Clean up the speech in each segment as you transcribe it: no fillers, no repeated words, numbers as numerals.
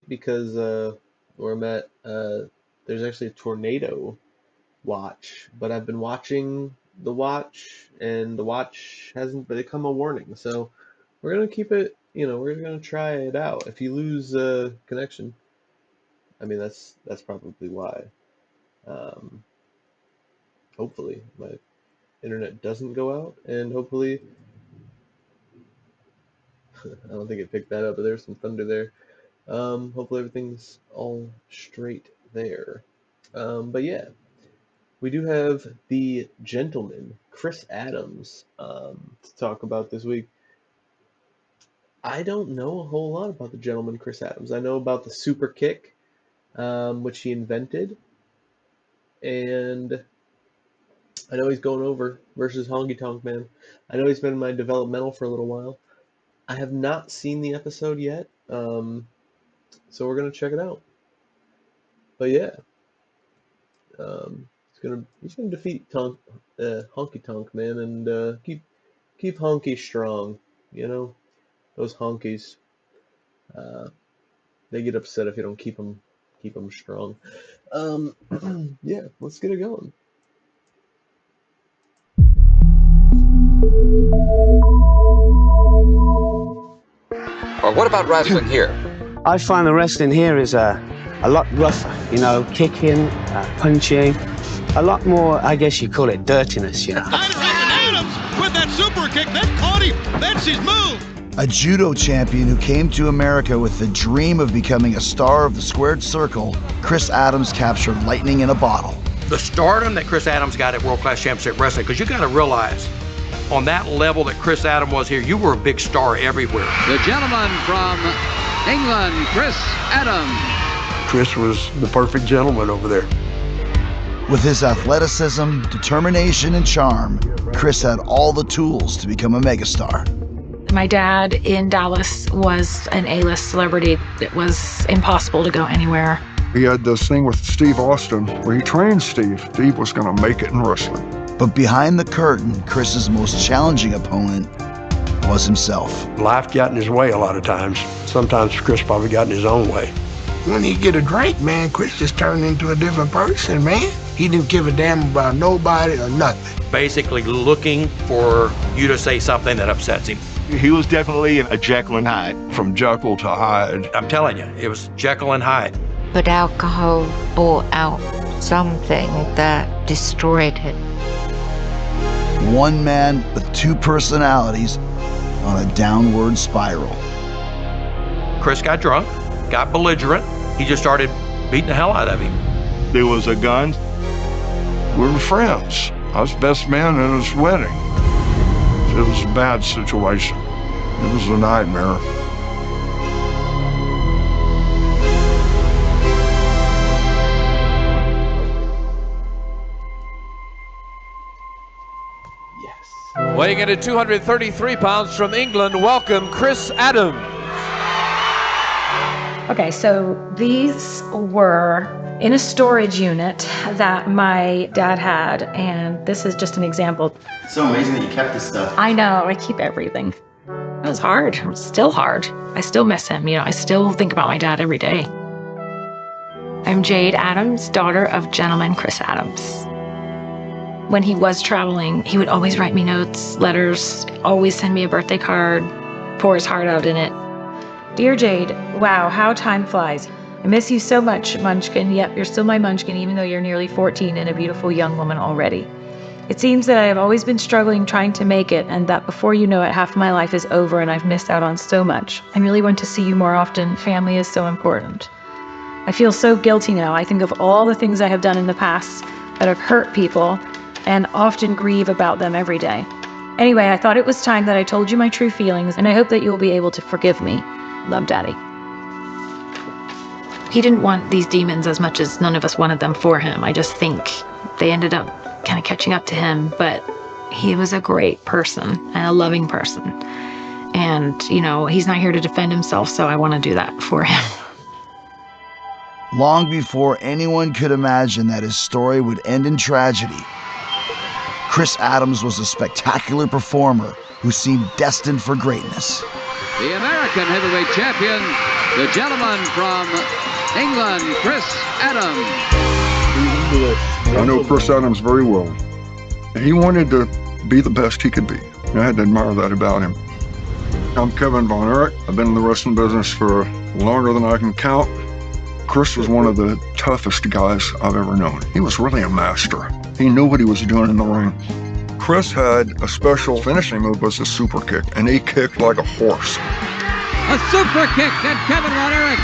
because where I'm at, there's actually a tornado watch, but I've been watching the watch, and the watch hasn't become a warning. So we're gonna keep it. We're gonna try it out. If you lose connection, I mean that's probably why. Um, Hopefully my internet doesn't go out, and hopefully I don't think it picked that up, but there's some thunder there. Hopefully everything's all straight there. But yeah, we do have the gentleman, Chris Adams, to talk about this week. I don't know a whole lot about the gentleman, Chris Adams. I know about the super kick, which he invented, and I know he's going over versus Honky Tonk Man. I know he's been in my developmental for a little while. I have not seen the episode yet, so we're gonna check it out. But yeah, he's gonna defeat Honky Tonk Man, and keep Honky strong. Those honkies, uh, they get upset if you don't keep them strong. Yeah, let's get it going. Or what about wrestling here? I find the wrestling here is a lot rougher, kicking, punching, a lot more, I guess you call it dirtiness, Adams with that super kick, that caught him, that's his move. A judo champion who came to America with the dream of becoming a star of the squared circle, Chris Adams captured lightning in a bottle. The stardom that Chris Adams got at World Class Championship Wrestling, because you got to realize, on that level that Chris Adams was here, you were a big star everywhere. The gentleman from England, Chris Adams. Chris was the perfect gentleman over there. With his athleticism, determination, and charm, Chris had all the tools to become a megastar. My dad in Dallas was an A-list celebrity. It was impossible to go anywhere. He had this thing with Steve Austin where he trained Steve. Steve was going to make it in wrestling. But behind the curtain, Chris's most challenging opponent was himself. Life got in his way a lot of times. Sometimes Chris probably got in his own way. When he get a drink, man, Chris just turned into a different person, man. He didn't give a damn about nobody or nothing. Basically looking for you to say something that upsets him. He was definitely a Jekyll and Hyde. From Jekyll to Hyde. I'm telling you, it was Jekyll and Hyde. But alcohol brought out something that destroyed it. One man with two personalities on a downward spiral. Chris got drunk, got belligerent. He just started beating the hell out of him. There was a gun. We were friends. I was best man at his wedding. It was a bad situation. It was a nightmare. Yes. Weighing in at 233 pounds from England, welcome Chris Adams. Okay, so these were in a storage unit that my dad had, and this is just an example. It's so amazing that you kept this stuff. I know, I keep everything. It was hard. It's still hard. I still miss him. I still think about my dad every day. I'm Jade Adams, daughter of gentleman Chris Adams. When he was traveling, he would always write me notes, letters, always send me a birthday card, pour his heart out in it. Dear Jade, wow, how time flies. I miss you so much, Munchkin. Yep, you're still my Munchkin, even though you're nearly 14 and a beautiful young woman already. It seems that I have always been struggling trying to make it, and that before you know it, half of my life is over and I've missed out on so much. I really want to see you more often. Family is so important. I feel so guilty now. I think of all the things I have done in the past that have hurt people and often grieve about them every day. Anyway, I thought it was time that I told you my true feelings, and I hope that you will be able to forgive me. Love, Daddy. He didn't want these demons as much as none of us wanted them for him. I just think they ended up kind of catching up to him, but he was a great person and a loving person. And, he's not here to defend himself, so I want to do that for him. Long before anyone could imagine that his story would end in tragedy, Chris Adams was a spectacular performer who seemed destined for greatness. The American heavyweight champion, the gentleman from England, Chris Adams. I know Chris Adams very well. He wanted to be the best he could be. I had to admire that about him. I'm Kevin Von Erich. I've been in the wrestling business for longer than I can count. Chris was one of the toughest guys I've ever known. He was really a master. He knew what he was doing in the ring. Chris had a special finishing move, was a super kick, and he kicked like a horse. A super kick, and Kevin Von Erich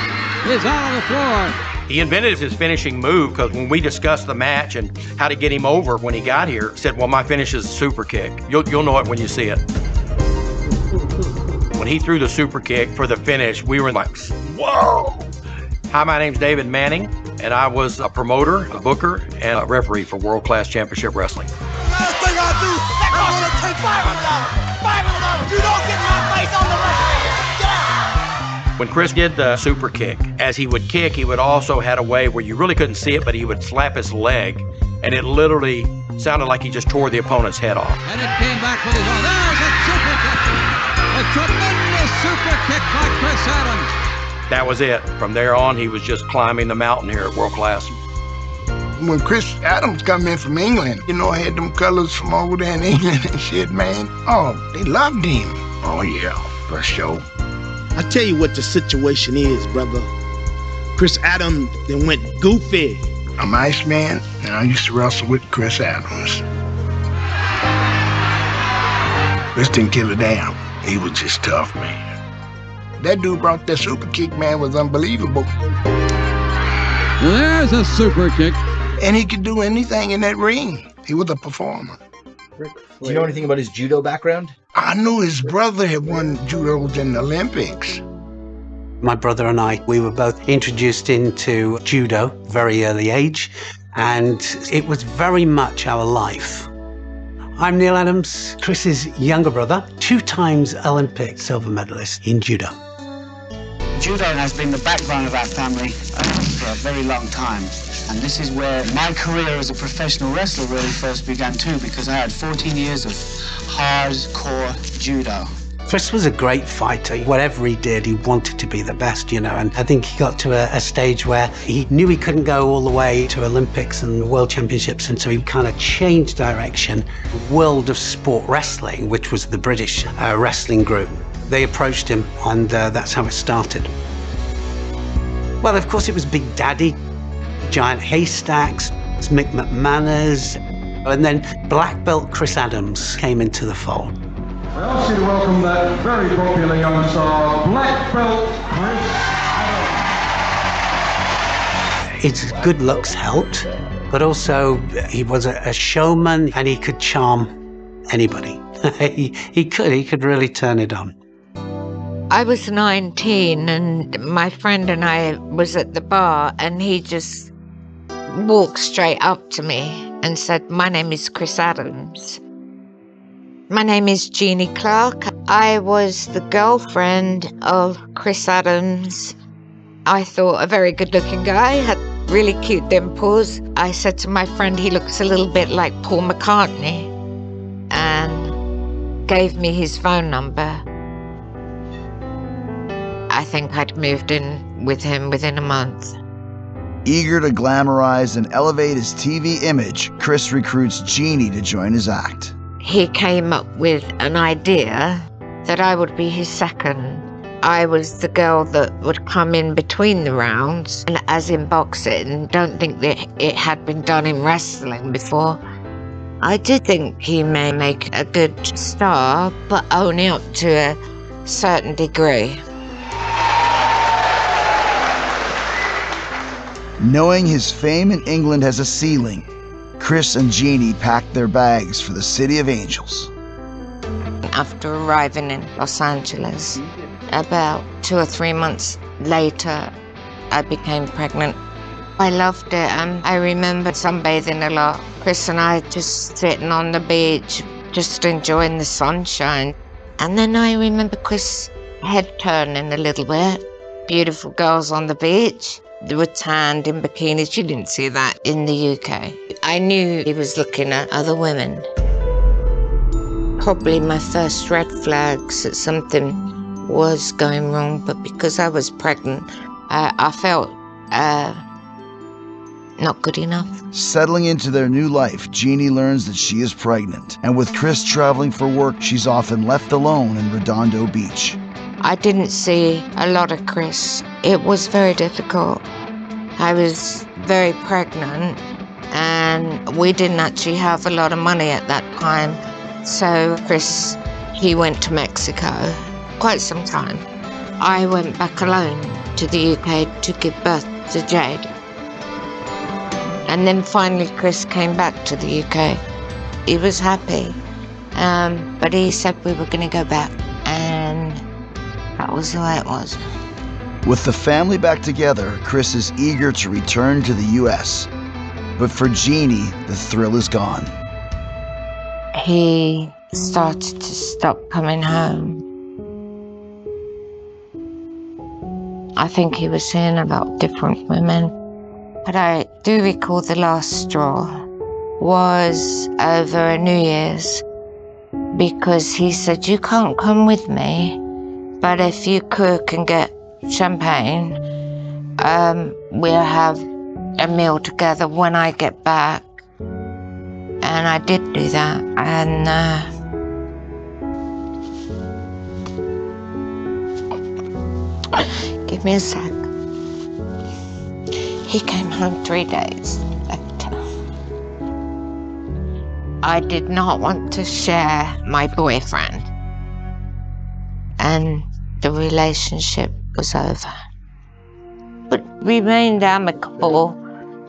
is out on the floor. He invented his finishing move because when we discussed the match and how to get him over when he got here, he said, well, my finish is a super kick. You'll know it when you see it. When he threw the super kick for the finish, we were like, whoa! Hi, my name's David Manning, and I was a promoter, a booker, and a referee for World Class Championship Wrestling. Last thing I do, that costs you $500. $500. You don't get my face on the record. Get out. When Chris did the super kick, as he would kick, he would also had a way where you really couldn't see it, but he would slap his leg, and it literally sounded like he just tore the opponent's head off. And it came back with his own. There's a super kick. A tremendous super kick by Chris Adams. That was it. From there on, he was just climbing the mountain here at World Class. When Chris Adams come in from England, I had them colors from over there in England and shit, man. Oh, they loved him. Oh, yeah, for sure. I tell you what the situation is, brother. Chris Adams then went goofy. I'm Iceman, and I used to wrestle with Chris Adams. Chris didn't give a damn. He was just tough, man. That dude brought that super kick, man, was unbelievable. There's a super kick. And he could do anything in that ring. He was a performer. Do you know anything about his judo background? I knew his brother had won judos in the Olympics. My brother and I, we were both introduced into judo very early age, and it was very much our life. I'm Neil Adams, Chris's younger brother, 2 times Olympic silver medalist in judo. Judo has been the backbone of our family for a very long time. And this is where my career as a professional wrestler really first began too, because I had 14 years of hardcore judo. Chris was a great fighter. Whatever he did, he wanted to be the best, and I think he got to a stage where he knew he couldn't go all the way to Olympics and World Championships, and so he kind of changed direction. World of Sport Wrestling, which was the British wrestling group, they approached him, and that's how it started. Well, of course, it was Big Daddy, Giant Haystacks, Mick McManus, and then black belt Chris Adams came into the fold. I ask you to welcome that very popular young star, black belt Chris Adams. His good looks helped, but also he was a showman and he could charm anybody. he could really turn it on. I was 19 and my friend and I was at the bar and he just walked straight up to me and said, "My name is Chris Adams." My name is Jeannie Clark. I was the girlfriend of Chris Adams. I thought a very good-looking guy, had really cute dimples. I said to my friend, he looks a little bit like Paul McCartney, and gave me his phone number. I think I'd moved in with him within a month. Eager to glamorize and elevate his TV image, Chris recruits Jeannie to join his act. He came up with an idea that I would be his second. I was the girl that would come in between the rounds, and as in boxing, don't think that it had been done in wrestling before. I did think he may make a good star, but only up to a certain degree. Knowing his fame in England has a ceiling, Chris and Jeannie packed their bags for the City of Angels. After arriving in Los Angeles, about 2 or 3 months later, I became pregnant. I loved it, and I remember sunbathing a lot. Chris and I just sitting on the beach, just enjoying the sunshine. And then I remember Chris' head turning a little bit. Beautiful girls on the beach. They were tanned in bikinis. You didn't see that in the UK. I knew he was looking at other women. probably my first red flags that something was going wrong, but because I was pregnant, I felt not good enough. Settling into their new life, Jeannie learns that she is pregnant, and with Chris traveling for work, she's often left alone in Redondo Beach. I didn't see a lot of Chris. It was very difficult. I was very pregnant, and we didn't actually have a lot of money at that time. So Chris, he went to Mexico quite some time. I went back alone to the UK to give birth to Jade. And then finally Chris came back to the UK. He was happy, but he said we were going to go back, and that was the way it was. With the family back together, Chris is eager to return to the US. But for Jeannie, the thrill is gone. He started to stop coming home. I think he was seeing a lot of different women. But I do recall the last straw was over a New Year's, because he said, you can't come with me, but if you cook and get champagne, we'll have a meal together when I get back. And I did do that, and give me a sec. He came home 3 days later. I did not want to share my boyfriend, and the relationship was over. But remained amicable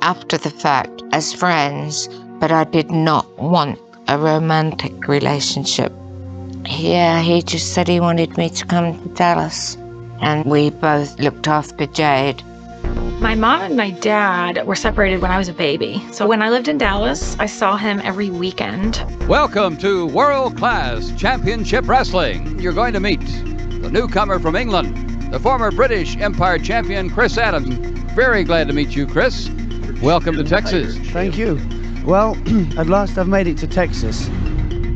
after the fact as friends, but I did not want a romantic relationship. Yeah, he just said he wanted me to come to Dallas, and we both looked after Jade. My mom and my dad were separated when I was a baby. So when I lived in Dallas, I saw him every weekend. Welcome to World Class Championship Wrestling. You're going to meet the newcomer from England, the former British Empire champion, Chris Adams. Very glad to meet you, Chris. Welcome to Texas. Thank you. Well, at last I've made it to Texas.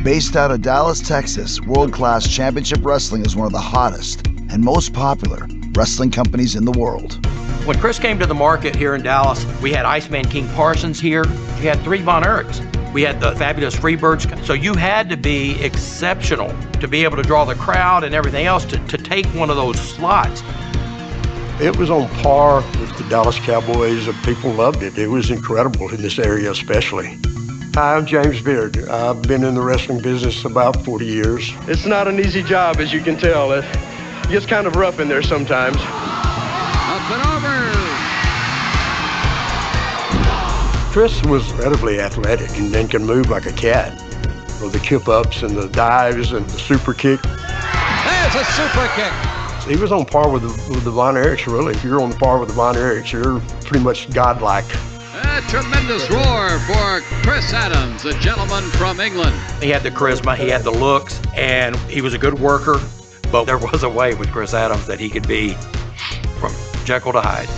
Based out of Dallas, Texas, World Class Championship Wrestling is one of the hottest and most popular wrestling companies in the world. When Chris came to the market here in Dallas, we had Iceman King Parsons here. We had 3 Von Erichs. We had the fabulous Freebirds. So you had to be exceptional to be able to draw the crowd and everything else to take one of those slots. It was on par with the Dallas Cowboys, and people loved it. It was incredible in this area especially. Hi, I'm James Beard. I've been in the wrestling business about 40 years. It's not an easy job, as you can tell. It gets kind of rough in there sometimes. Up and over. Chris was incredibly athletic and can move like a cat. The kip-ups and the dives and the super kick. There's a super kick. He was on par with the Von Erichs, really. If you're on par with the Von Erichs, you're pretty much godlike. A tremendous roar for Chris Adams, a gentleman from England. He had the charisma, he had the looks, and he was a good worker. But there was a way with Chris Adams that he could be from Jekyll to Hyde.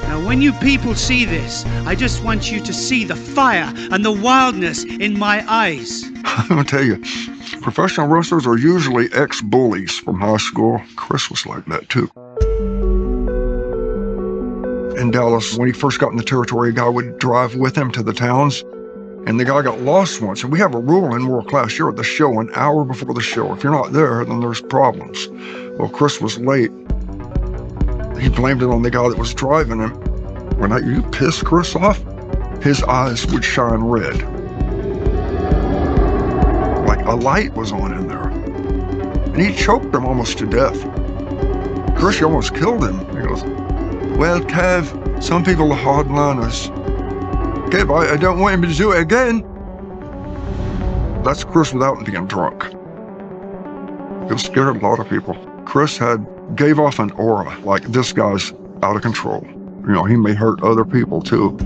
Now, when you people see this, I just want you to see the fire and the wildness in my eyes. I'm gonna tell you, professional wrestlers are usually ex-bullies from high school. Chris was like that too. In Dallas, when he first got in the territory, a guy would drive with him to the towns, and the guy got lost once. And we have a rule in World Class, you're at the show an hour before the show. If you're not there, then there's problems. Well, Chris was late. He blamed it on the guy that was driving him. When you pissed Chris off, his eyes would shine red. Like a light was on in there. And he choked him almost to death. Chris almost killed him. He goes, well, Kev, some people are hardliners. Kev, I don't want him to do it again. That's Chris without being drunk. It scared a lot of people. Chris gave off an aura, like this guy's out of control. You know, he may hurt other people too.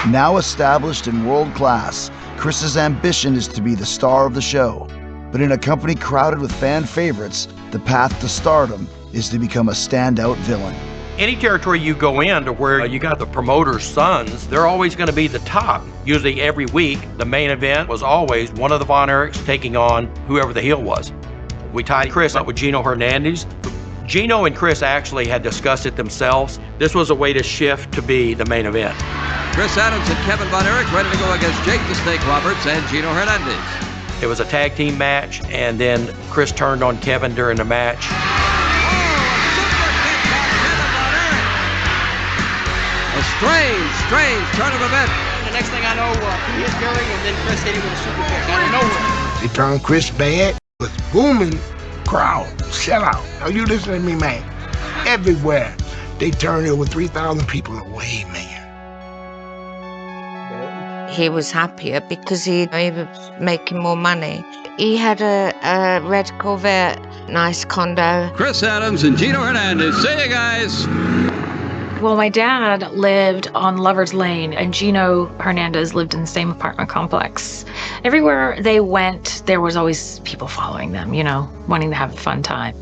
Now established in World Class, Chris's ambition is to be the star of the show. But in a company crowded with fan favorites, the path to stardom is to become a standout villain. Any territory you go in to where you got the promoter's sons, they're always going to be the top. Usually every week, the main event was always one of the Von Erichs taking on whoever the heel was. We tied Chris up with Gino Hernandez. Gino and Chris actually had discussed it themselves. This was a way to shift to be the main event. Chris Adams and Kevin Von Erich ready to go against Jake the Snake Roberts and Gino Hernandez. It was a tag team match, and then Chris turned on Kevin during the match. A strange turn of events. The next thing I know, he hit Gary, and then Chris hit him with a super kick out of nowhere. They turned Chris bad. It was booming crowd, sellout. Now you listen to me, man. Everywhere. They turned over 3,000 people away, man. He was happier because he was making more money. He had a red Corvette, nice condo. Chris Adams and Gino Hernandez. See you guys. Well, my dad lived on Lover's Lane, and Gino Hernandez lived in the same apartment complex. Everywhere they went, there was always people following them, you know, wanting to have a fun time.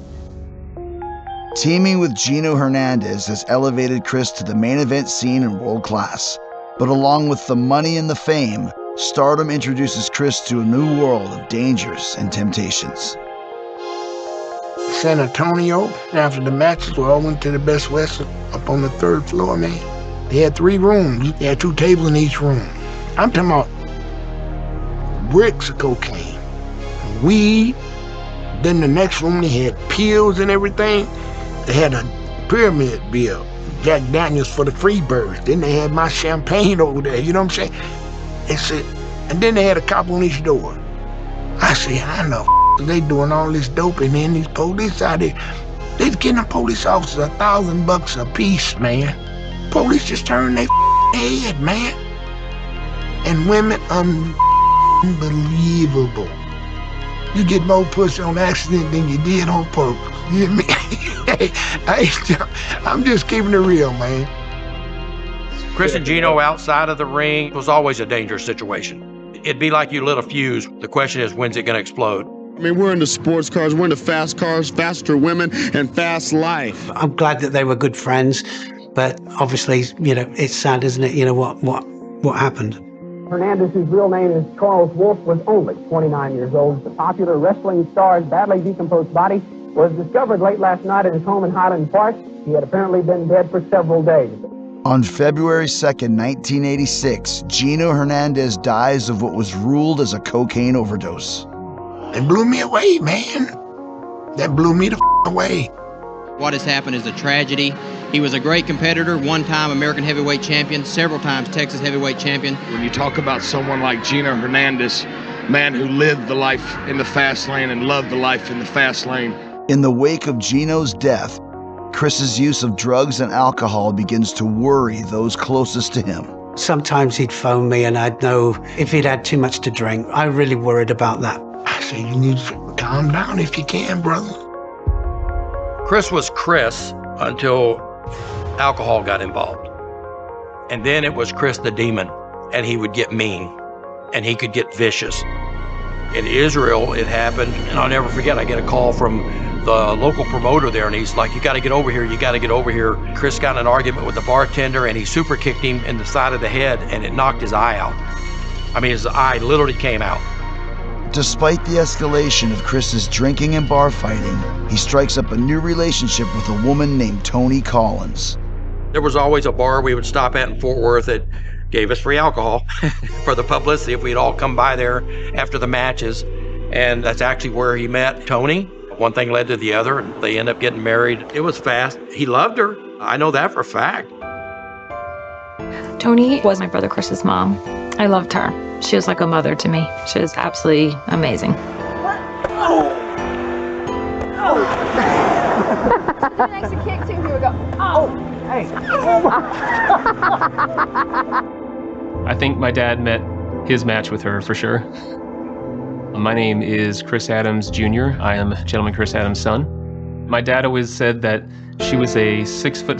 Teaming with Gino Hernandez has elevated Chris to the main event scene in world class. But along with the money and the fame, stardom introduces Chris to a new world of dangers and temptations. San Antonio, after the matches, we all went to the Best Western up on the 3rd floor, man. They had 3 rooms. They had 2 tables in each room. I'm talking about bricks of cocaine, weed. Then the next room, they had pills and everything. They had a pyramid bill, Jack Daniels for the Freebirds. Then they had my champagne over there, you know what I'm saying? They said, and then they had a cop on each door. I say, how the they doing all this dope, and then these police out there, they getting the police officers $1,000 a piece, man. Police just turn their head, man. And women, unbelievable. You get more pussy on accident than you did on purpose. You hear me? I'm just keeping it real, man. Chris and Gino outside of the ring was always a dangerous situation. It'd be like you lit a fuse. The question is, when's it going to explode? I mean, we're into sports cars, we're into fast cars, faster women, and fast life. I'm glad that they were good friends, but obviously, you know, it's sad, isn't it? You know, what happened? Hernandez's real name is Charles Wolf, was only 29 years old. The popular wrestling star's badly decomposed body was discovered late last night at his home in Highland Park. He had apparently been dead for several days. On February 2nd, 1986, Gino Hernandez dies of what was ruled as a cocaine overdose. It blew me away, man. That blew me the away. What has happened is a tragedy. He was a great competitor, one-time American heavyweight champion, several times Texas heavyweight champion. When you talk about someone like Gino Hernandez, man who lived the life in the fast lane and loved the life in the fast lane. In the wake of Gino's death, Chris's use of drugs and alcohol begins to worry those closest to him. Sometimes he'd phone me and I'd know if he'd had too much to drink. I really worried about that. I say, you need to calm down if you can, brother. Chris was Chris until alcohol got involved. And then it was Chris the Demon, and he would get mean, and he could get vicious. In Israel, it happened, and I'll never forget, I get a call from the local promoter there, and he's like, you gotta get over here, you gotta get over here. Chris got in an argument with the bartender, and he super kicked him in the side of the head, and it knocked his eye out. I mean, his eye literally came out. Despite the escalation of Chris's drinking and bar fighting, he strikes up a new relationship with a woman named Toni Collins. There was always a bar we would stop at in Fort Worth that gave us free alcohol for the publicity if we'd all come by there after the matches. And that's actually where he met Toni. One thing led to the other, and they ended up getting married. It was fast. He loved her. I know that for a fact. Toni was my brother Chris's mom. I loved her. She was like a mother to me. She was absolutely amazing. An extra kick too. Here we go. Oh, hey. I think my dad met his match with her for sure. My name is Chris Adams Jr. I am Gentleman Chris Adams' son. My dad always said that she was a 6'4",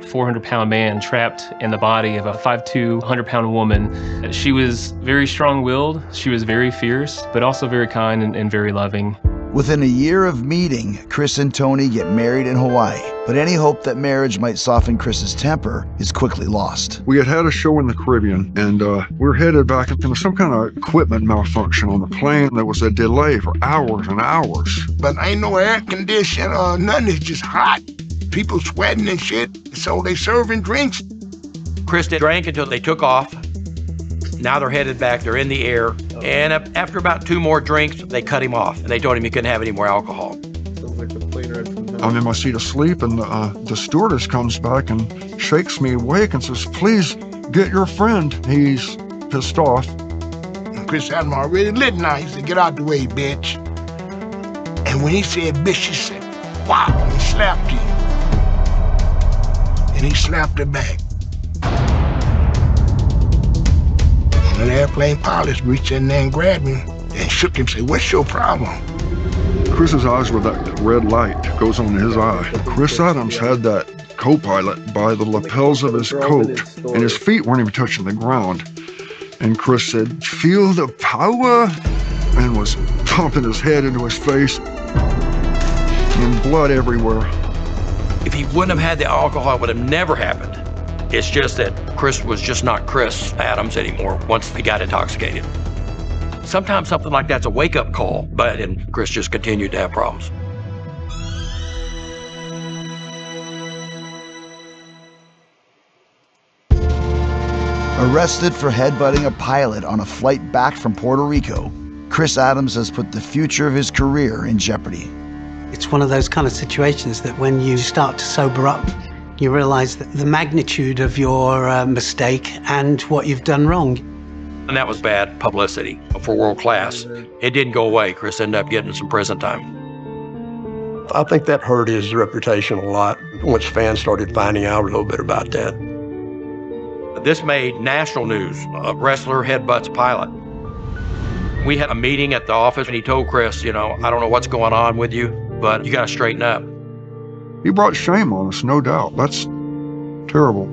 400-pound man trapped in the body of a 5'2", 100-pound woman. She was very strong-willed, she was very fierce, but also very kind and very loving. Within a year of meeting, Chris and Tony get married in Hawaii, but any hope that marriage might soften Chris's temper is quickly lost. We had a show in the Caribbean, and we were headed back into some kind of equipment malfunction on the plane. There was a delay for hours and hours. But ain't no air conditioner or nothing. It's just hot. People sweating and shit, so they serving drinks. Chris drank until they took off. Now they're headed back, they're in the air, and after about 2 more drinks, they cut him off, and they told him he couldn't have any more alcohol. I'm in my seat asleep, and the stewardess comes back and shakes me awake and says, "Please get your friend. He's pissed off." And Chris Adams already lit now. He said, "Get out the way, bitch." And when he said bitch, she said, "Wow," and slapped him. And he slapped her back. An airplane pilot reached in there and grabbed him and shook him and said, "What's your problem?" Chris's eyes were that red light goes on his eye. Chris Adams had that co-pilot by the lapels of his coat, and his feet weren't even touching the ground. And Chris said, "Feel the power," and was pumping his head into his face, and blood everywhere. If he wouldn't have had the alcohol, it would have never happened. It's just that Chris was just not Chris Adams anymore once he got intoxicated. Sometimes something like that's a wake-up call, and Chris just continued to have problems. Arrested for headbutting a pilot on a flight back from Puerto Rico, Chris Adams has put the future of his career in jeopardy. It's one of those kind of situations that when you start to sober up, you realize that the magnitude of your mistake and what you've done wrong. And that was bad publicity for World Class. It didn't go away. Chris ended up getting some prison time. I think that hurt his reputation a lot once fans started finding out a little bit about that. This made national news. A wrestler headbutts pilot. We had a meeting at the office, and he told Chris, "I don't know what's going on with you, but you got to straighten up." He brought shame on us, no doubt. That's terrible.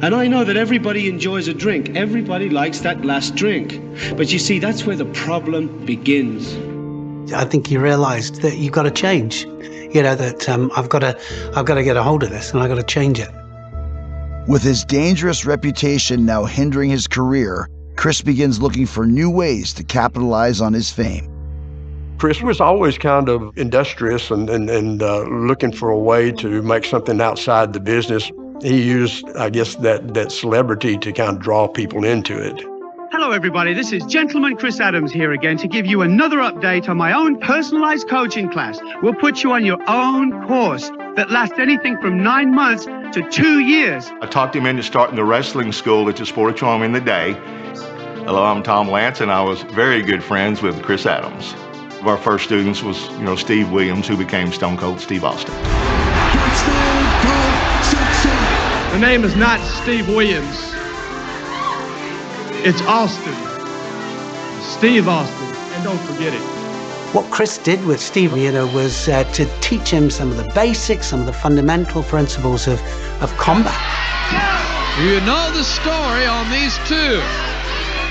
And I know that everybody enjoys a drink. Everybody likes that last drink. But you see, that's where the problem begins. I think he realized that you've got to change. That I've got to get a hold of this, and I've got to change it. With his dangerous reputation now hindering his career, Chris begins looking for new ways to capitalize on his fame. Chris was always kind of industrious and looking for a way to make something outside the business. He used, I guess, that celebrity to kind of draw people into it. Hello, everybody. This is Gentleman Chris Adams here again to give you another update on my own personalized coaching class. We'll put you on your own course that lasts anything from 9 months to 2 years. I talked him into starting the wrestling school at the Sportatorium in the day. Hello, I'm Tom Lance, and I was very good friends with Chris Adams. One of our first students was, Steve Williams, who became Stone Cold Steve Austin. The name is not Steve Williams. It's Austin. Steve Austin. And don't forget it. What Chris did with Steve, was to teach him some of the basics, some of the fundamental principles of combat. You know the story on these two.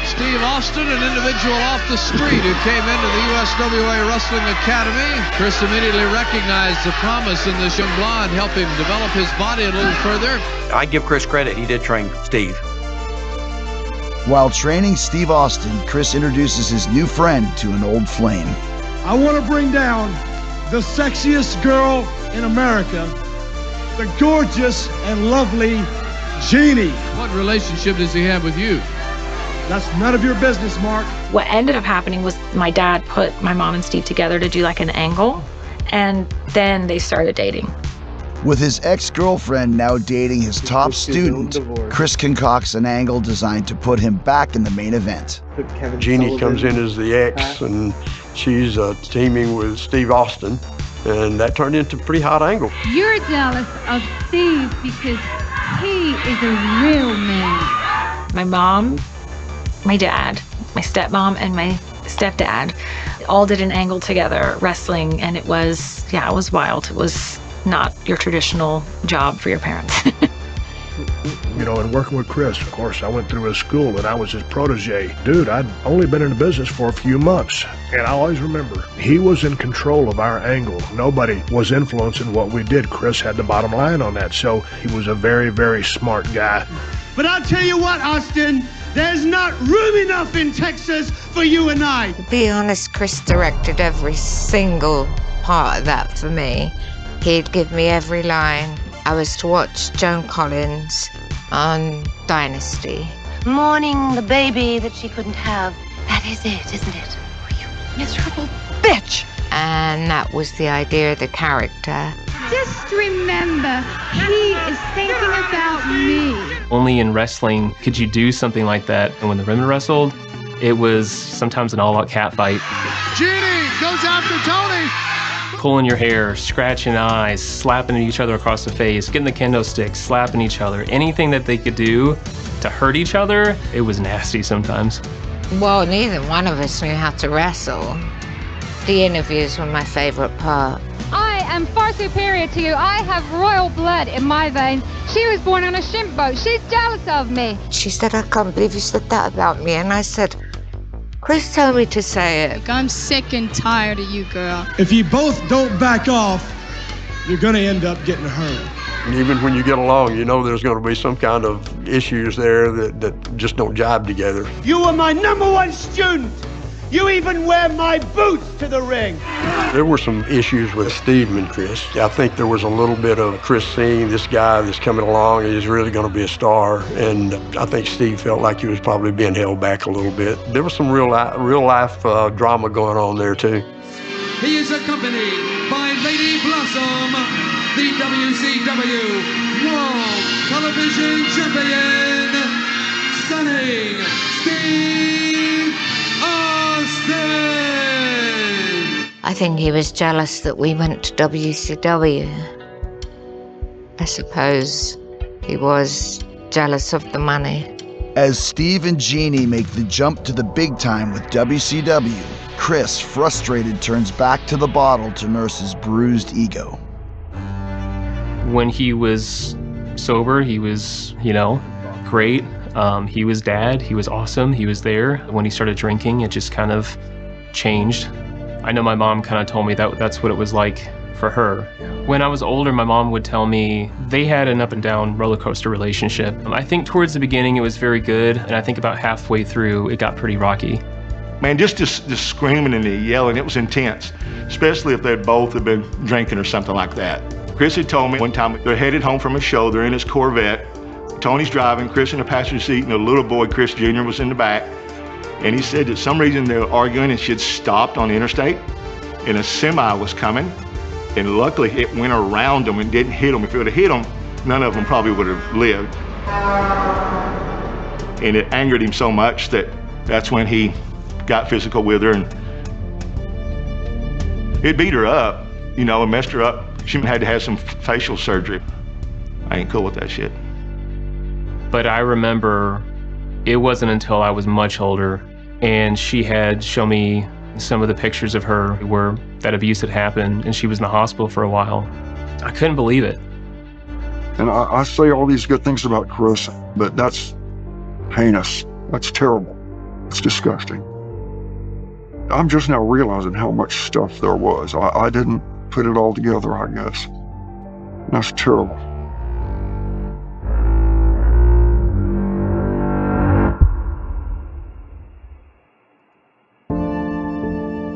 Steve Austin, an individual off the street who came into the USWA Wrestling Academy. Chris immediately recognized the promise in this young blonde, helped him develop his body a little further. I give Chris credit. He did train Steve. While training Steve Austin, Chris introduces his new friend to an old flame. I want to bring down the sexiest girl in America, the gorgeous and lovely Jeannie. What relationship does he have with you? That's none of your business, Mark. What ended up happening was my dad put my mom and Steve together to do like an angle, and then they started dating. With his ex-girlfriend now dating his top student, Chris concocts an angle designed to put him back in the main event. Jeannie comes in as the ex, and she's teaming with Steve Austin, and that turned into a pretty hot angle. You're jealous of Steve because he is a real man. My mom, my dad, my stepmom, and my stepdad all did an angle together, wrestling, and it was wild. It was not your traditional job for your parents. and working with Chris. Of course, I went through his school and I was his protege. Dude, I'd only been in the business for a few months. And I always remember, he was in control of our angle. Nobody was influencing what we did. Chris had the bottom line on that. So he was a very, very smart guy. But I'll tell you what, Austin, there's not room enough in Texas for you and I. To be honest, Chris directed every single part of that for me. He'd give me every line. I was to watch Joan Collins on Dynasty. Mourning the baby that she couldn't have. That is it, isn't it? You miserable bitch. And that was the idea of the character. Just remember, he is thinking about me. Only in wrestling could you do something like that. And when the women wrestled, it was sometimes an all-out cat fight. Genie goes after Tony. Pulling your hair, scratching eyes, slapping each other across the face, getting the kendo sticks, slapping each other. Anything that they could do to hurt each other, it was nasty sometimes. Well, neither one of us knew how to wrestle. The interviews were my favorite part. I am far superior to you. I have royal blood in my veins. She was born on a shrimp boat. She's jealous of me. She said, I can't believe you said that about me. And I said, Chris told me to say it. I'm sick and tired of you, girl. If you both don't back off, you're going to end up getting hurt. And even when you get along, there's going to be some kind of issues there that just don't jibe together. You were my #1 student. You even wear my boots to the ring. There were some issues with Steve and Chris. I think there was a little bit of Chris seeing this guy that's coming along and he's really going to be a star. And I think Steve felt like he was probably being held back a little bit. There was some real life drama going on there too. He is accompanied by Lady Blossom, the WCW World Television Champion, stunning Steve Austin. I think he was jealous that we went to WCW. I suppose he was jealous of the money. As Steve and Jeannie make the jump to the big time with WCW, Chris, frustrated, turns back to the bottle to nurse his bruised ego. When he was sober, he was, great. He was dad. He was awesome. He was there. When he started drinking, it just kind of changed. I know my mom kind of told me that's what it was like for her. When I was older, my mom would tell me they had an up and down roller coaster relationship. I think towards the beginning it was very good, and I think about halfway through it got pretty rocky. Man, just screaming and yelling, it was intense, especially if they'd both have been drinking or something like that. Chris had told me one time they're headed home from a show, they're in his Corvette. Tony's driving, Chris in the passenger seat, and the little boy, Chris Jr., was in the back. And he said that some reason they were arguing and she had stopped on the interstate, and a semi was coming. And luckily it went around them and didn't hit them. If it would have hit them, none of them probably would have lived. And it angered him so much that's when he got physical with her, and it beat her up, and messed her up. She had to have some facial surgery. I ain't cool with that shit. But I remember it wasn't until I was much older and she had shown me some of the pictures of her where that abuse had happened and she was in the hospital for a while. I couldn't believe it. And I say all these good things about Chris, but that's heinous. That's terrible. It's disgusting. I'm just now realizing how much stuff there was. I didn't put it all together, I guess. That's terrible.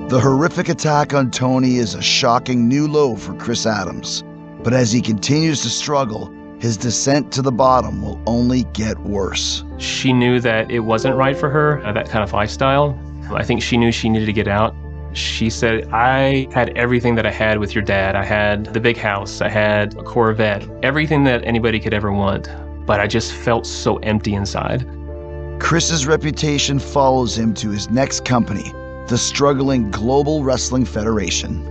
The horrific attack on Tony is a shocking new low for Chris Adams. But as he continues to struggle, his descent to the bottom will only get worse. She knew that it wasn't right for her, that kind of lifestyle. I think she knew she needed to get out. She said, I had everything that I had with your dad. I had the big house, I had a Corvette, everything that anybody could ever want, but I just felt so empty inside. Chris's reputation follows him to his next company, the struggling Global Wrestling Federation.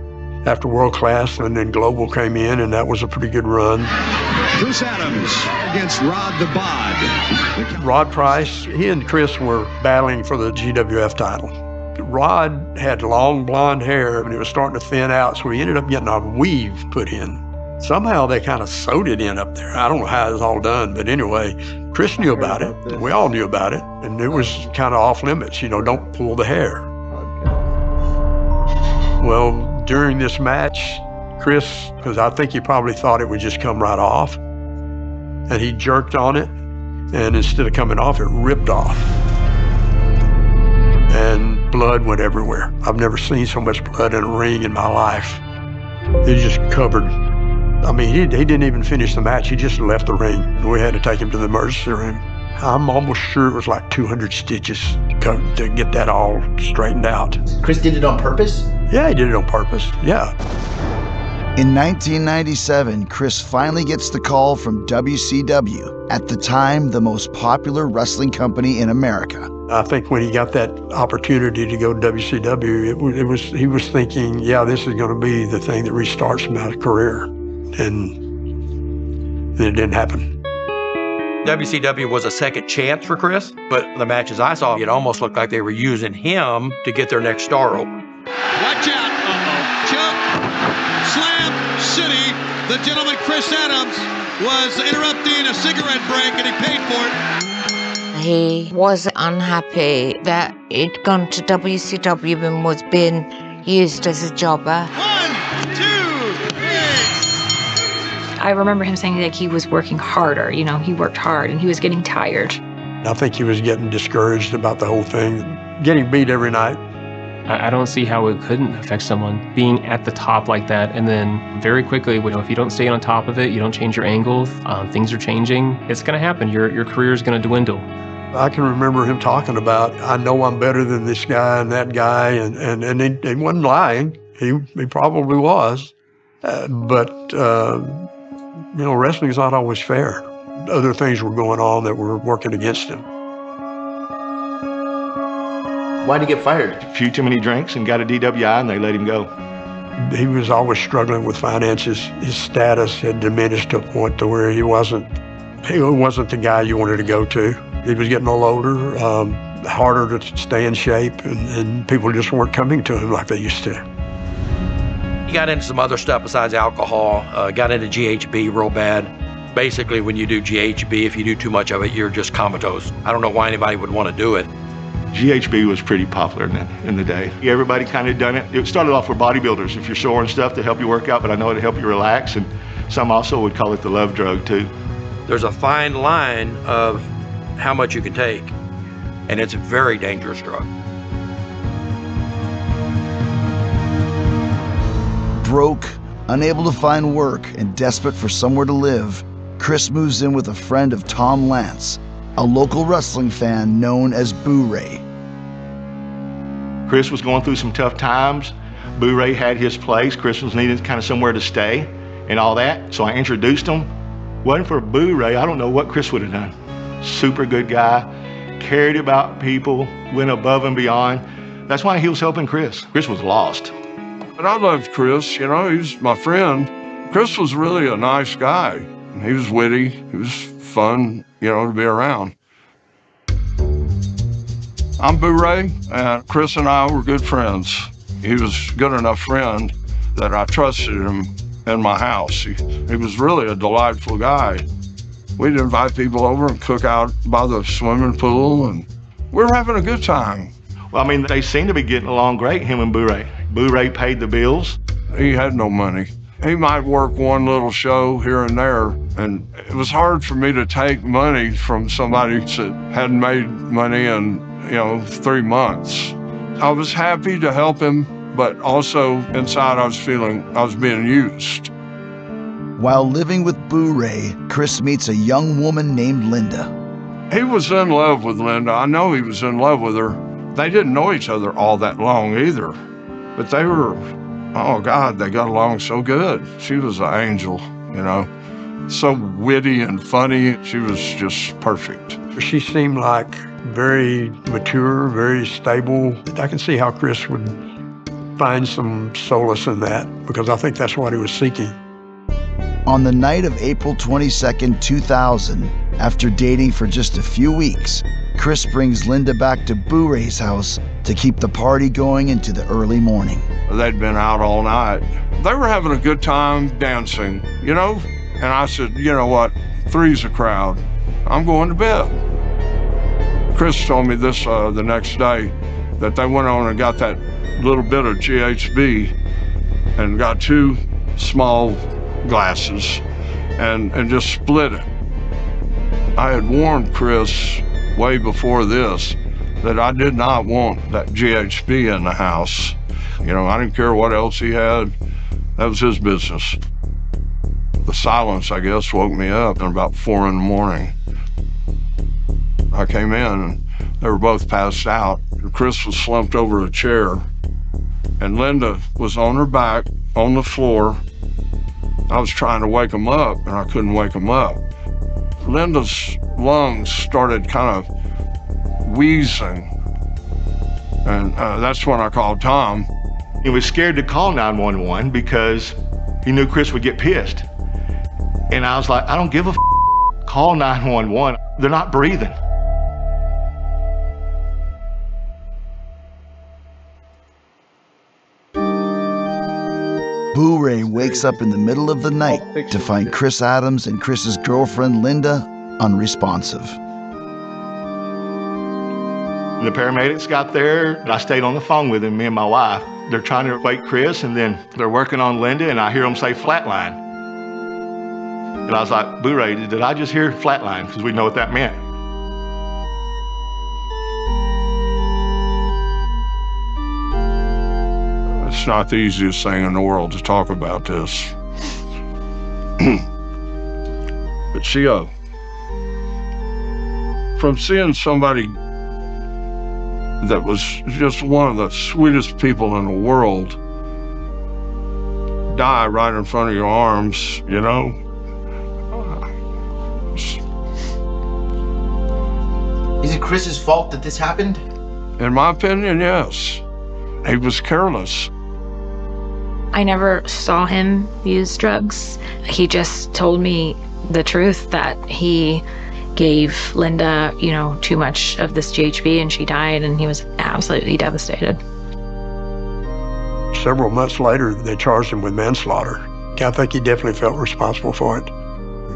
After World Class, and then Global came in, and that was a pretty good run. Chris Adams against Rod the Bod. Rod Price, he and Chris were battling for the GWF title. Rod had long blonde hair, and it was starting to thin out, so he ended up getting a weave put in. Somehow they kind of sewed it in up there. I don't know how it was all done, but anyway, Chris knew about it. We all knew about it, and it was kind of off limits. You know, don't pull the hair. Well, during this match, Chris, because I think he probably thought it would just come right off, and he jerked on it, and instead of coming off, it ripped off. And blood went everywhere. I've never seen so much blood in a ring in my life. It just covered. I mean, he didn't even finish the match. He just left the ring. We had to take him to the emergency room. I'm almost sure it was like 200 stitches to get that all straightened out. Chris did it on purpose? Yeah, he did it on purpose, yeah. In 1997, Chris finally gets the call from WCW, at the time the most popular wrestling company in America. I think when he got that opportunity to go to WCW, he was thinking, yeah, this is going to be the thing that restarts my career. And it didn't happen. WCW was a second chance for Chris, but the matches I saw, it almost looked like they were using him to get their next star over. Watch out. Chuck. Slam City. The gentleman, Chris Adams, was interrupting a cigarette break, and he paid for it. He was unhappy that he'd gone to WCW and was being used as a jobber. 1, 2, 3. I remember him saying that he was working harder. You know, he worked hard and he was getting tired. I think he was getting discouraged about the whole thing, getting beat every night. I don't see how it couldn't affect someone being at the top like that, and then very quickly, you know, if you don't stay on top of it, you don't change your angle, things are changing, it's going to happen. Your career is going to dwindle. I can remember him talking about, I know I'm better than this guy and that guy, and he wasn't lying. He probably was. But you know, wrestling's not always fair. Other things were going on that were working against him. Why'd he get fired? A few too many drinks and got a DWI, and they let him go. He was always struggling with finances. His status had diminished to a point to where he wasn't the guy you wanted to go to. He was getting a little older, harder to stay in shape, and people just weren't coming to him like they used to. He got into some other stuff besides alcohol, got into GHB real bad. Basically, when you do GHB, if you do too much of it, you're just comatose. I don't know why anybody would want to do it. GHB was pretty popular in the day. Everybody kind of done it. It started off for bodybuilders, if you're sore and stuff, to help you work out, but I know it'd help you relax, and some also would call it the love drug too. There's a fine line of how much you can take, and it's a very dangerous drug. Broke, unable to find work, and desperate for somewhere to live, Chris moves in with a friend of Tom Lance, a local wrestling fan known as Boo Ray. Chris was going through some tough times. Boo Ray had his place. Chris was needing kind of somewhere to stay and all that, so I introduced him. Wasn't for Boo Ray, I don't know what Chris would have done. Super good guy, cared about people, went above and beyond. That's why he was helping Chris. Chris was lost. But I loved Chris, you know, he was my friend. Chris was really a nice guy. He was witty, he was fun, you know, to be around. I'm Boo Ray, and Chris and I were good friends. He was a good enough friend that I trusted him in my house. He was really a delightful guy. We'd invite people over and cook out by the swimming pool, and we were having a good time. Well, I mean, they seemed to be getting along great, him and Boo Ray. Boo Ray paid the bills. He had no money. He might work one little show here and there, and it was hard for me to take money from somebody that hadn't made money in, 3 months. I was happy to help him, but also inside I was feeling I was being used. While living with Boo Ray, Chris meets a young woman named Linda. He was in love with Linda. I know he was in love with her. They didn't know each other all that long either, but they were, oh God, they got along so good. She was an angel, so witty and funny. She was just perfect. She seemed like very mature, very stable. I can see how Chris would find some solace in that, because I think that's what he was seeking. On the night of April 22nd, 2000, after dating for just a few weeks, Chris brings Linda back to Boo Ray's house to keep the party going into the early morning. They'd been out all night. They were having a good time dancing, you know? And I said, you know what? 3's a crowd. I'm going to bed. Chris told me this the next day, that they went on and got that little bit of GHB and got 2 small glasses and just split it. I had warned Chris way before this that I did not want that GHB in the house. You know, I didn't care what else he had. That was his business. The silence, I guess, woke me up at about 4 in the morning. I came in and they were both passed out. Chris was slumped over a chair and Linda was on her back on the floor. I was trying to wake him up and I couldn't wake him up. Linda's lungs started kind of wheezing, and that's when I called Tom. He was scared to call 911 because he knew Chris would get pissed. And I was like, I don't give a call 911. They're not breathing. Boo Ray wakes up in the middle of the night to find Chris Adams and Chris's girlfriend Linda unresponsive. When the paramedics got there, I stayed on the phone with him, me and my wife. They're trying to wake Chris, and then they're working on Linda, and I hear them say flatline. And I was like, Boo Ray, did I just hear flatline? Because we know what that meant. It's not the easiest thing in the world to talk about this. But see, from seeing somebody that was just one of the sweetest people in the world die right in front of your arms, you know? Is it Chris's fault that this happened? In my opinion, yes. He was careless. I never saw him use drugs. He just told me the truth that he gave Linda, you know, too much of this GHB and she died, and he was absolutely devastated. Several months later, they charged him with manslaughter. I think he definitely felt responsible for it.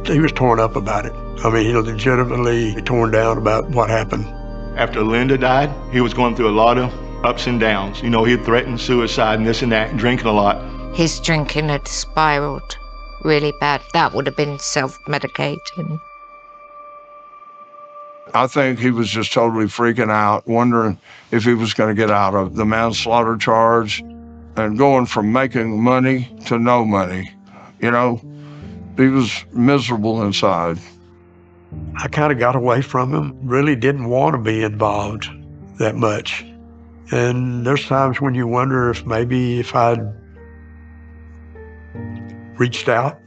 He was torn up about it. I mean, he was legitimately torn down about what happened. After Linda died, he was going through a lot of ups and downs. You know, he had threatened suicide and this and that, drinking a lot. His drinking had spiraled really bad. That would have been self-medicating. I think he was just totally freaking out, wondering if he was going to get out of the manslaughter charge and going from making money to no money. You know, he was miserable inside. I kind of got away from him, really didn't want to be involved that much. And there's times when you wonder if maybe if I'd reached out,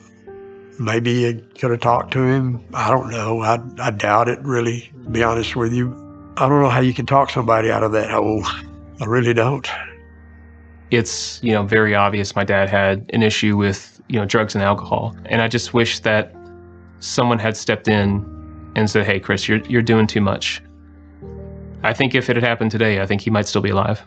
maybe I could have talked to him. I don't know. I doubt it, really, to be honest with you. I don't know how you can talk somebody out of that hole. I really don't. It's, you know, very obvious my dad had an issue with, you know, drugs and alcohol. And I just wish that someone had stepped in and said, hey, Chris, you're doing too much. I think if it had happened today, I think he might still be alive.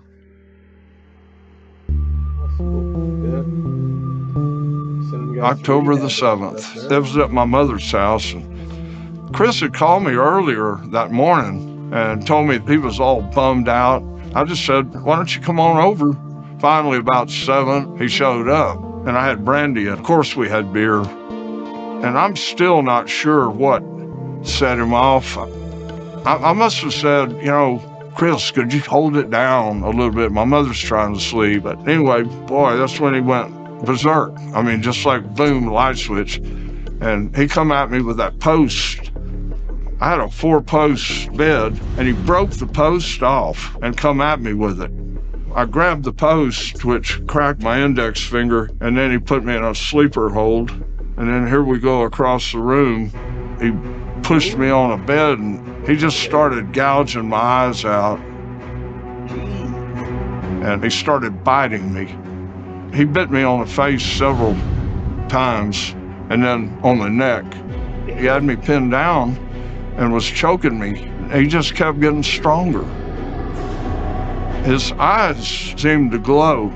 October the 7th. It was at my mother's house. And Chris had called me earlier that morning and told me he was all bummed out. I just said, why don't you come on over? Finally, about 7, he showed up, and I had brandy. Of course, we had beer. And I'm still not sure what set him off. I must have said, you know, Chris, could you hold it down a little bit? My mother's trying to sleep. But anyway, boy, that's when he went berserk. I mean, just like boom, light switch. And he come at me with that post. I had a 4-post bed, and he broke the post off and come at me with it. I grabbed the post, which cracked my index finger, and then he put me in a sleeper hold. And then here we go across the room. He pushed me on a bed, and he just started gouging my eyes out. And he started biting me. He bit me on the face several times, and then on the neck. He had me pinned down and was choking me. He just kept getting stronger. His eyes seemed to glow.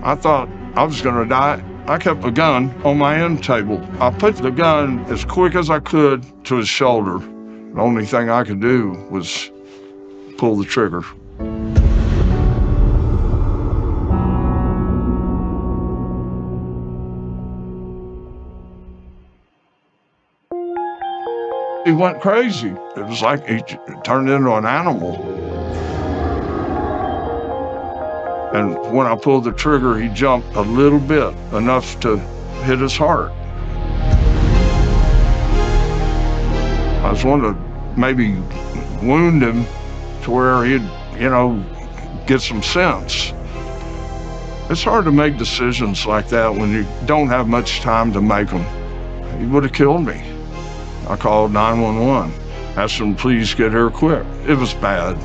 I thought I was gonna die. I kept the gun on my end table. I put the gun as quick as I could to his shoulder. The only thing I could do was pull the trigger. He went crazy. It was like he turned into an animal. And when I pulled the trigger, he jumped a little bit, enough to hit his heart. I was wanting to maybe wound him to where he'd, get some sense. It's hard to make decisions like that when you don't have much time to make them. He would have killed me. I called 911, asked them to please get here quick. It was bad.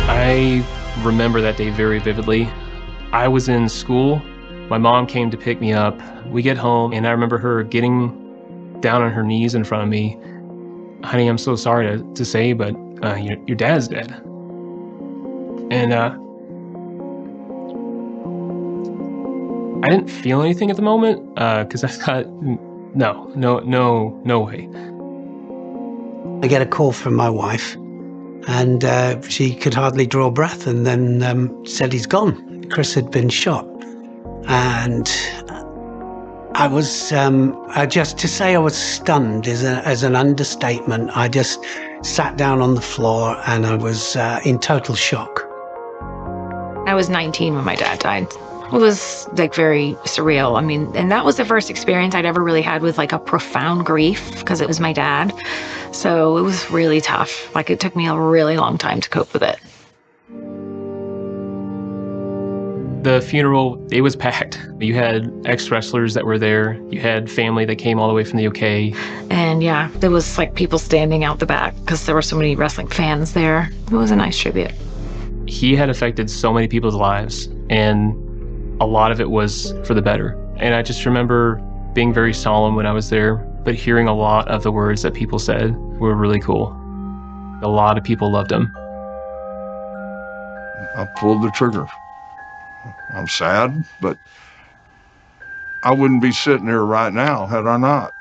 I remember that day very vividly. I was in school. My mom came to pick me up. We get home, and I remember her getting down on her knees in front of me. Honey, I'm so sorry to say, but your dad's dead. And I didn't feel anything at the moment because I thought, no way. I get a call from my wife, and she could hardly draw breath, and then said he's gone. Chris had been shot. And I was, to say I was stunned as an understatement. I just sat down on the floor and I was in total shock. I was 19 when my dad died. It was very surreal. I mean, and that was the first experience I'd ever really had with a profound grief because it was my dad. So it was really tough. It took me a really long time to cope with it. The funeral, it was packed. You had ex-wrestlers that were there. You had family that came all the way from the UK. And yeah, there was people standing out the back because there were so many wrestling fans there. It was a nice tribute. He had affected so many people's lives, and a lot of it was for the better. And I just remember being very solemn when I was there, but hearing a lot of the words that people said were really cool. A lot of people loved him. I pulled the trigger. I'm sad, but I wouldn't be sitting here right now had I not.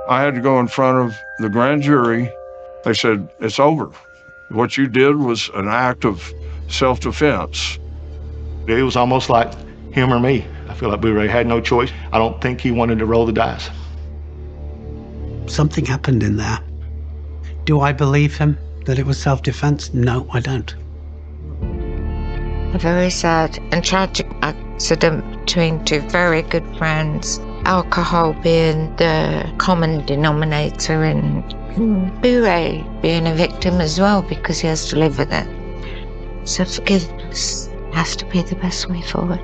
I had to go in front of the grand jury. They said, it's over. What you did was an act of self-defense. It was almost like him or me. I feel like we really had no choice. I don't think he wanted to roll the dice. Something happened in there. Do I believe him that it was self-defense? No, I don't. A very sad and tragic accident between two very good friends. Alcohol being the common denominator, and Bure being a victim as well because he has to live with it. So forgiveness has to be the best way forward.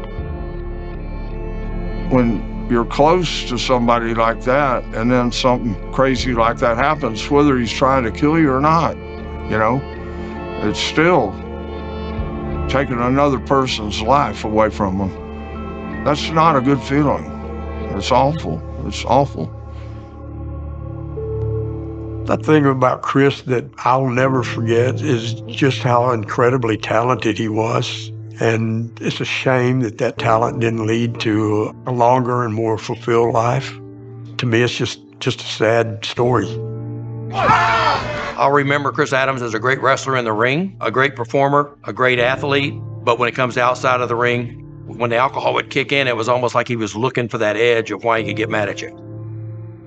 When you're close to somebody like that and then something crazy like that happens, whether he's trying to kill you or not, it's still taking another person's life away from them. That's not a good feeling. It's awful. It's awful. The thing about Chris that I'll never forget is just how incredibly talented he was. And it's a shame that that talent didn't lead to a longer and more fulfilled life. To me, it's just a sad story. I'll remember Chris Adams as a great wrestler in the ring, a great performer, a great athlete. But when it comes to outside of the ring, when the alcohol would kick in, it was almost like he was looking for that edge of why he could get mad at you.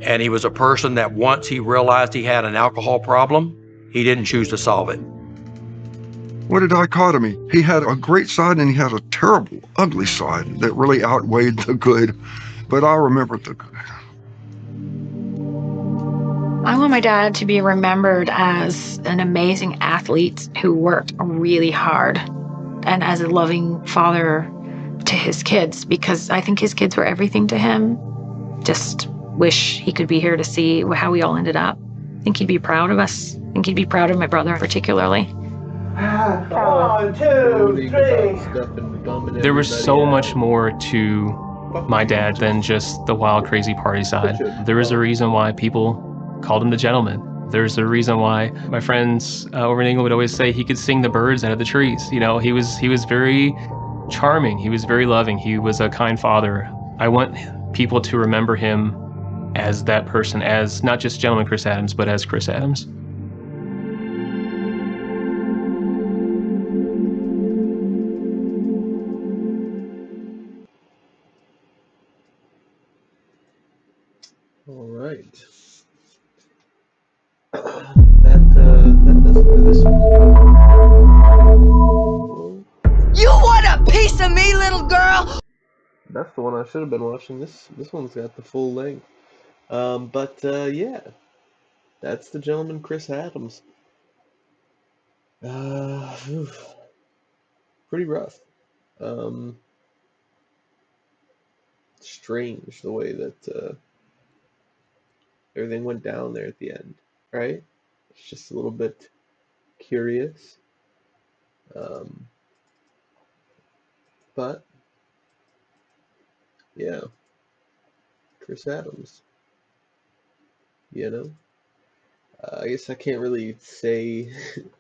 And he was a person that once he realized he had an alcohol problem, he didn't choose to solve it. What a dichotomy. He had a great side and he had a terrible, ugly side that really outweighed the good. But I remember the good. I want my dad to be remembered as an amazing athlete who worked really hard and as a loving father to his kids, because I think his kids were everything to him. Just wish he could be here to see how we all ended up. I think he'd be proud of us. I think he'd be proud of my brother particularly. 1, 2, 3. There was so much more to my dad than just the wild, crazy party side. There was a reason why people called him the gentleman. There's a reason why my friends over in England would always say he could sing the birds out of the trees. You know, he was very charming. He was very loving. He was a kind father. I want people to remember him as that person, as not just Gentleman Chris Adams, but as Chris Adams. All right. That does it for this one. You want a piece of me, little girl? That's the one I should have been watching. This one's got the full length. Yeah, that's the Gentleman Chris Adams. Pretty rough. Strange the way that everything went down there at the end, right? It's just a little bit curious. But yeah, Chris Adams. You know, I guess I can't really say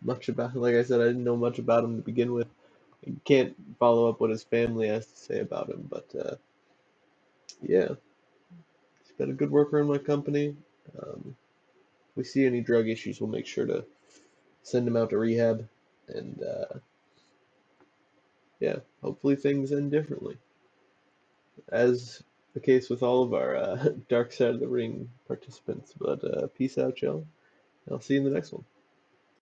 much about him. Like I said, I didn't know much about him to begin with. I can't follow up what his family has to say about him, but yeah, he's been a good worker in my company. If we see any drug issues, we'll make sure to send him out to rehab, and yeah, hopefully things end differently, as the case with all of our Dark Side of the Ring participants. But peace out, y'all. I'll see you in the next one.